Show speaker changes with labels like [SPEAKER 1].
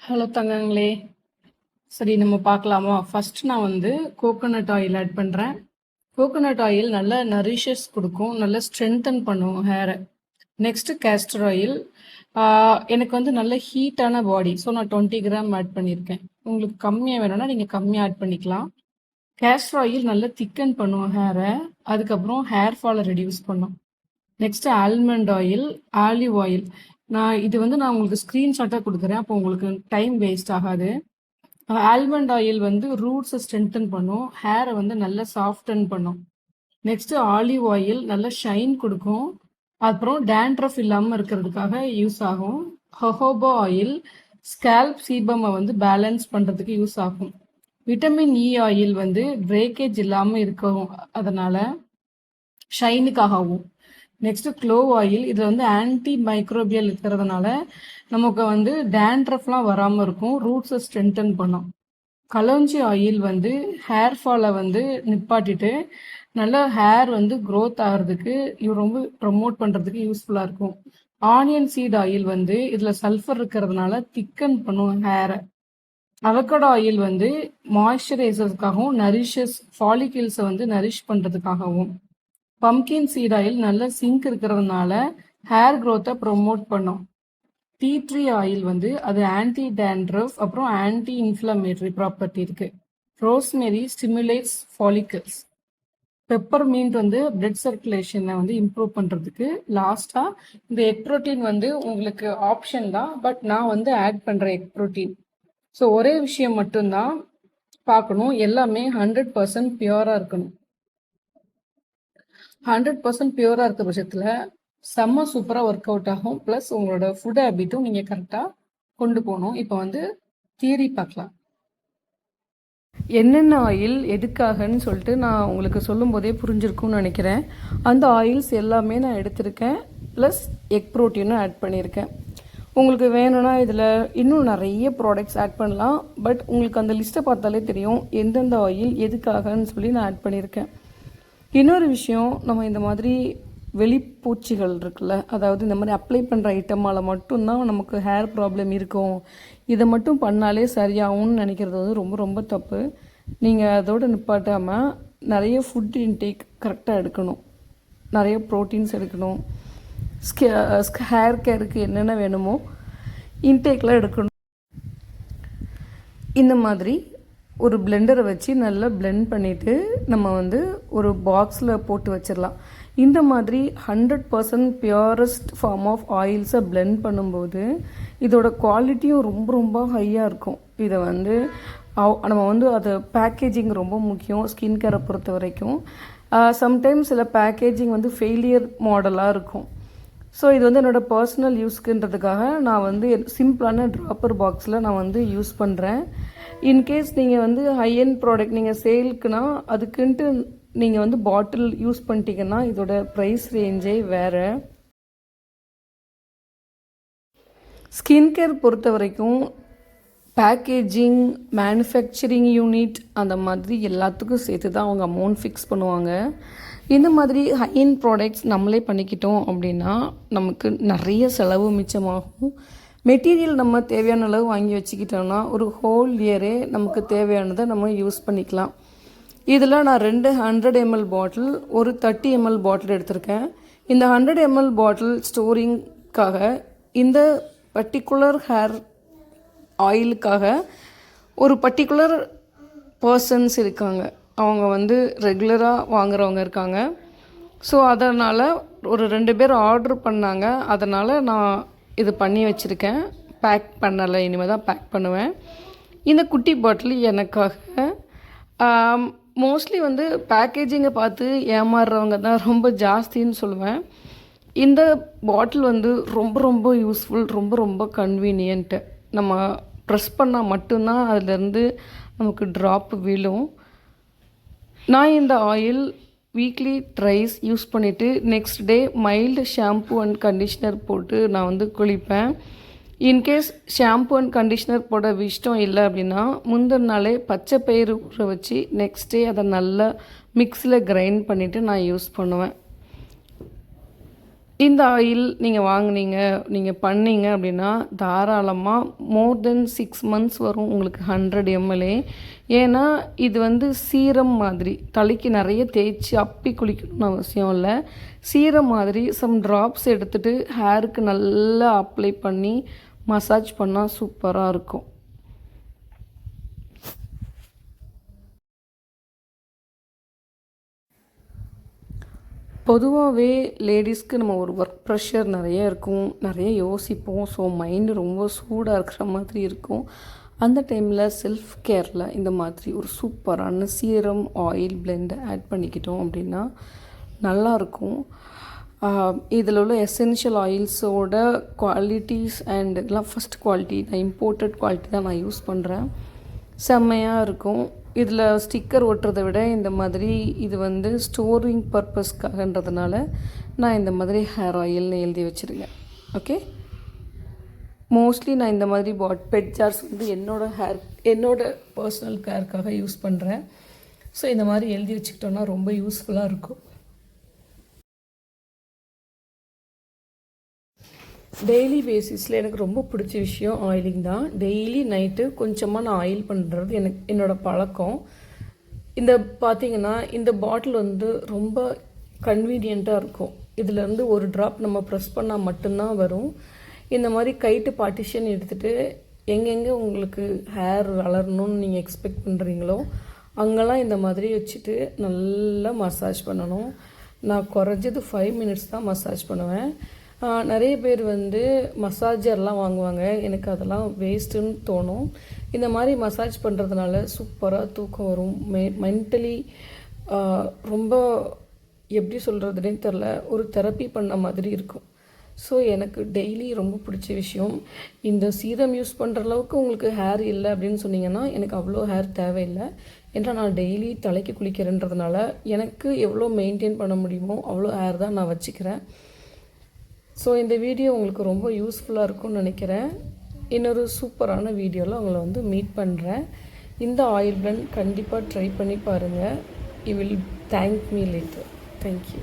[SPEAKER 1] Hello தங்கங்களே. சரி நம்ம பார்க்கலாமா? ஃபர்ஸ்ட் நான் வந்து கோகோனட் ஆயில் ஆட் பண்ணுறேன். கோகோனட் ஆயில் நல்ல நரிஷஸ் கொடுக்கும், நல்ல ஸ்ட்ரென்தன் பண்ணும் ஹேரை. Next castor oil. எனக்கு வந்து நல்ல ஹீட்டான பாடி, ஸோ நான் 20 கிராம் ஆட் பண்ணியிருக்கேன். உங்களுக்கு கம்மியாக வேணும்னா நீங்கள் கம்மியாக ஆட் பண்ணிக்கலாம். கேஸ்டர் ஆயில் நல்லா திக்கன் பண்ணும் ஹேரை, அதுக்கப்புறம் ஹேர் ஃபாலை ரெடியூஸ் பண்ணும். Next almond oil, olive oil. இது வந்து நான் உங்களுக்கு ஸ்க்ரீன்ஷாட்டாக கொடுக்குறேன், அப்போ உங்களுக்கு டைம் வேஸ்ட் ஆகாது. ஆல்மண்ட் ஆயில் வந்து ரூட்ஸை ஸ்ட்ரென்தன் பண்ணும், ஹேரை வந்து நல்லா சாஃப்டன் பண்ணும். நெக்ஸ்ட்டு ஆலிவ் ஆயில் நல்ல ஷைன் கொடுக்கும், அப்புறம் டேண்ட்ரஃப் இல்லாமல் இருக்கிறதுக்காக யூஸ் ஆகும். ஹொஹோபா ஆயில் ஸ்கேல்ப் சீபமை வந்து பேலன்ஸ் பண்ணுறதுக்கு யூஸ் ஆகும். விட்டமின் இ ஆயில் வந்து பிரேக்கேஜ் இல்லாமல் இருக்கும், அதனால் ஷைனுக்காகவும். நெக்ஸ்ட்டு க்ளோவ் ஆயில், இதில் வந்து ஆன்டி மைக்ரோபியல் இருக்கிறதுனால நமக்கு வந்து டேண்ட்ரஃப்லாம் வராமல் இருக்கும், ரூட்ஸை ஸ்ட்ரென்தன் பண்ணும். கலோஞ்சி ஆயில் வந்து ஹேர் ஃபாலை வந்து நிப்பாட்டிட்டு நல்லா ஹேர் வந்து க்ரோத் ஆகிறதுக்கு ரொம்ப ப்ரமோட் பண்ணுறதுக்கு யூஸ்ஃபுல்லாக இருக்கும். ஆனியன் சீட் ஆயில் வந்து இதில் சல்ஃபர் இருக்கிறதுனால திக்கன் பண்ணும் ஹேரை. அவகடோ ஆயில் வந்து மாய்ஸ்சரைசர்ஸ்க்காகவும் நரிஷஸ் ஃபாலிகிள்ஸை வந்து நரிஷ் பண்ணுறதுக்காகவும். பம்கின் சீட் ஆயில் நல்ல சிங்க் இருக்கிறதுனால ஹேர் க்ரோத்தை ப்ரொமோட் பண்ணும். டீ ட்ரீ ஆயில் வந்து அது ஆன்டி டேண்ட்ரஃப் அப்புறம் ஆன்டி இன்ஃப்ளமேட்டரி ப்ராப்பர்ட்டி இருக்கு. Rosemary stimulates follicles. பெப்பர்மீன்ட் வந்து பிளட் சர்க்குலேஷனை வந்து இம்ப்ரூவ் பண்ணுறதுக்கு. லாஸ்ட்டாக இந்த எக் ப்ரோட்டீன் வந்து உங்களுக்கு ஆப்ஷன் தான், பட் நான் வந்து ஆட் பண்ணுறேன் எக் ப்ரோட்டீன். ஸோ ஒரே விஷயம் மட்டும்தான் பார்க்கணும், எல்லாமே 100% பியூராக இருக்கணும். 100% பியூராக இருக்க பட்சத்தில் செம்ம சூப்பராக ஒர்க் அவுட் ஆகும். ப்ளஸ் உங்களோட ஃபுட் ஹேபிட்டும் நீங்கள் கரெக்டாக கொண்டு போகணும். இப்போ வந்து தியரி பார்க்கலாம். என்னென்ன ஆயில் எதுக்காகன்னு சொல்லிட்டு நான் உங்களுக்கு சொல்லும் போதே புரிஞ்சிருக்கும்னு நினைக்கிறேன். அந்த ஆயில்ஸ் எல்லாமே நான் எடுத்திருக்கேன், ப்ளஸ் எக் ப்ரோட்டீனும் ஆட் பண்ணியிருக்கேன். உங்களுக்கு வேணும்னா இதில் இன்னும் நிறைய ப்ராடக்ட்ஸ் ஆட் பண்ணலாம், பட் உங்களுக்கு அந்த லிஸ்ட்டை பார்த்தாலே தெரியும் எந்தெந்த ஆயில் எதுக்காகன்னு சொல்லி நான் ஆட் பண்ணியிருக்கேன். இன்னொரு விஷயம், நம்ம இந்த மாதிரி வெளிப்பூச்சிகள் இருக்குல்ல, அதாவது இந்த மாதிரி அப்ளை பண்ணுற ஐட்டமால் மட்டும்தான் நமக்கு ஹேர் ப்ராப்ளம் இருக்கும், இதை மட்டும் பண்ணாலே சரியாகும்னு நினைக்கிறது வந்து ரொம்ப ரொம்ப தப்பு. நீங்கள் அதோடு நிப்பாட்டாமல் நிறைய ஃபுட் இன்டேக் கரெக்டாக எடுக்கணும், நிறைய ப்ரோட்டீன்ஸ் எடுக்கணும், ஹேர் கேருக்கு என்னென்ன வேணுமோ இன்டேக்கில் எடுக்கணும். இந்த மாதிரி ஒரு பிளெண்டரை வச்சு நல்லா பிளெண்ட் பண்ணிவிட்டு நம்ம வந்து ஒரு பாக்ஸில் போட்டு வச்சிடலாம். இந்த மாதிரி 100% பியூரஸ்ட் ஃபார்ம் ஆஃப் ஆயில்ஸை பிளெண்ட் பண்ணும்போது இதோட குவாலிட்டியும் ரொம்ப ரொம்ப ஹையாக இருக்கும். இதை வந்து நம்ம வந்து அது பேக்கேஜிங் ரொம்ப முக்கியம் ஸ்கின் கேரை பொறுத்த வரைக்கும். சம்டைம்ஸ் சில பேக்கேஜிங் வந்து ஃபெயிலியர் மாடலாக இருக்கும். ஸோ இது வந்து என்னோடய பர்சனல் யூஸ்க்குன்றதுக்காக நான் வந்து சிம்பிளான ட்ராப்பர் பாக்ஸில் நான் வந்து யூஸ் பண்ணுறேன். இன்கேஸ் நீங்கள் வந்து ஹைஎண்ட் ப்ராடக்ட் நீங்கள் சேலுக்குனா அதுக்குன்ட்டு நீங்கள் வந்து பாட்டில் யூஸ் பண்ணிட்டீங்கன்னா இதோட ப்ரைஸ் ரேஞ்சே வேறு. ஸ்கின் கேர் பொறுத்த வரைக்கும் பேக்கேஜிங், மேனுஃபேக்சரிங் யூனிட் அந்த மாதிரி எல்லாத்துக்கும் சேர்த்து தான் அவங்க அமௌண்ட் ஃபிக்ஸ் பண்ணுவாங்க. இந்த மாதிரி ஹைஎண்ட் ப்ராடக்ட்ஸ் நம்மளே பண்ணிக்கிட்டோம் அப்படின்னா நமக்கு நிறைய செலவு மிச்சமாகும். மெட்டீரியல் நம்ம தேவையான அளவு வாங்கி வச்சுக்கிட்டோம்னா ஒரு ஹோல் இயரே நமக்கு தேவையானதை நம்ம யூஸ் பண்ணிக்கலாம். இதில் நான் 2 100 ml பாட்டில், ஒரு 30 ml பாட்டில் எடுத்திருக்கேன். இந்த 100 ml பாட்டில் ஸ்டோரிங்காக இந்த பர்டிகுலர் ஹேர் ஆயிலுக்காக ஒரு பர்டிகுலர் பர்சன்ஸ் இருக்காங்க, அவங்க வந்து ரெகுலராக வாங்குறவங்க இருக்காங்க. ஸோ அதனால் ஒரு 2 பேர் ஆர்டர் பண்ணாங்க, அதனால் நான் இது பண்ணி வச்சுருக்கேன். பேக் பண்ணலை, இனிமேல் தான் பேக் பண்ணுவேன். இந்த குட்டி பாட்டில் எனக்காக. மோஸ்ட்லி வந்து பேக்கேஜிங்கை பார்த்து ஏமாறுறவங்க தான் ரொம்ப ஜாஸ்தின்னு சொல்லுவேன். இந்த பாட்டில் வந்து ரொம்ப ரொம்ப யூஸ்ஃபுல், ரொம்ப ரொம்ப கன்வீனியன்ட்டு. நம்ம ப்ரெஸ் பண்ணால் மட்டும்தான் அதிலேருந்து நமக்கு ட்ராப் விழும். நான் இந்த ஆயில் வீக்லி ட்ரைஸ் யூஸ் பண்ணிவிட்டு next day mild shampoo and conditioner போட்டு நான் வந்து குளிப்பேன். இன்கேஸ் ஷாம்பு அண்ட் கண்டிஷ்னர் போட இஷ்டம் இல்லை அப்படின்னா முந்தின நாளே பச்சை பயிறு ஊற வச்சு நெக்ஸ்ட் டே அதை நல்லா மிக்ஸில் கிரைண்ட் பண்ணிவிட்டு நான் யூஸ் பண்ணுவேன். இந்த ஆயில் நீங்கள் வாங்குனீங்க, நீங்கள் பண்ணீங்க அப்படின்னா, தாராளமாக மோர் தென் 6 மந்த்ஸ் வரும் உங்களுக்கு 100 ml. ஏன்னா, இது வந்து சீரம் மாதிரி. தலைக்கு நிறைய தேய்ச்சி அப்பி குளிக்கணும்னு அவசியம் இல்ல. சீரம் மாதிரி சம் ட்ராப்ஸ் எடுத்துட்டு ஹேருக்கு நல்லா அப்ளை பண்ணி மசாஜ் பண்ணா சூப்பரா இருக்கும். பொதுவாகவே லேடிஸ்க்கு நம்ம ஒரு ஒர்க் ப்ரெஷர் நிறைய இருக்கும், நிறைய யோசிப்போம். ஸோ மைண்டு ரொம்ப சூடாக இருக்கிற மாதிரி இருக்கும். அந்த டைமில் செல்ஃப் கேரில் இந்த மாதிரி ஒரு சூப்பரான சீரம் ஆயில் பிளெண்டை ஆட் பண்ணிக்கிட்டோம் அப்படின்னா நல்லாயிருக்கும். இதில் உள்ள எசென்ஷியல் ஆயில்ஸோட குவாலிட்டிஸ் அண்ட் இதெல்லாம் ஃபஸ்ட் குவாலிட்டி, நான் இம்போர்ட்டட் குவாலிட்டி தான் நான் யூஸ் பண்ணுறேன். செம்மையாக இருக்கும். இதில் ஸ்டிக்கர் ஒட்டுறதை விட இந்த மாதிரி இது வந்து ஸ்டோரிங் பர்பஸ்க்காகன்றதுனால நான் இந்த மாதிரி ஹேர் ஆயில்னு எழுதி வச்சுருக்கேன். ஓகே, மோஸ்ட்லி நான் இந்த மாதிரி பெட் ஜார்ஸ் வந்து என்னோட பர்சனல் கேருக்காக யூஸ் பண்ணுறேன். ஸோ இந்த மாதிரி எழுதி வச்சுக்கிட்டோன்னா ரொம்ப யூஸ்ஃபுல்லாக இருக்கும். டெய்லி பேசிஸில் எனக்கு ரொம்ப பிடிச்ச விஷயம் ஆயிலிங் தான். டெய்லி நைட்டு கொஞ்சமாக நான் ஆயில் பண்ணுறது என்னோடய பழக்கம். இந்த பார்த்திங்கன்னா இந்த பாட்டில் வந்து ரொம்ப கன்வீனியண்ட்டாக இருக்கும். இதிலேருந்து ஒரு ட்ராப் நம்ம ப்ரெஸ் பண்ணால் மட்டும்தான் வரும். இந்த மாதிரி கைட்டு பார்ட்டிஷன் எடுத்துகிட்டு எங்கெங்கே உங்களுக்கு ஹேர் வளரணும்னு நீங்கள் எக்ஸ்பெக்ட் பண்ணுறீங்களோ அங்கெல்லாம் இந்த மாதிரி வச்சுட்டு நல்லா மசாஜ் பண்ணணும். நான் குறைஞ்சது 5 மினிட்ஸ் தான் மசாஜ் பண்ணுவேன். நிறைய பேர் வந்து மசாஜர்லாம் வாங்குவாங்க. எனக்கு அதெல்லாம் வேஸ்ட்டுன்னு தோணும். இந்த மாதிரி மசாஜ் பண்ணுறதுனால சூப்பராக தூக்கம் வரும். மென்டலி ரொம்ப எப்படி சொல்கிறதுனே தெரில, ஒரு தெரப்பி பண்ண மாதிரி இருக்கும். ஸோ எனக்கு டெய்லி ரொம்ப பிடிச்ச விஷயம். இந்த சீரம் யூஸ் பண்ணுற அளவுக்கு உங்களுக்கு ஹேர் இல்லை அப்படின்னு சொன்னீங்கன்னா எனக்கு அவ்வளோ ஹேர் தேவையில்லை. ஏன்னா நான் டெய்லி தலைக்கு குளிக்கிறேன்றதுனால எனக்கு எவ்வளோ மெயின்டைன் பண்ண முடியுமோ அவ்வளோ ஹேர் தான் நான் வச்சுக்கிறேன். ஸோ இந்த வீடியோ உங்களுக்கு ரொம்ப யூஸ்ஃபுல்லாக இருக்கும்னு நினைக்கிறேன். இன்னொரு சூப்பரான வீடியோவில் உங்களை வந்து மீட் பண்ணுறேன். இந்த ஆயில் பிளெண்ட் கண்டிப்பாக ட்ரை பண்ணி பாருங்கள். You will thank me later. Thank you.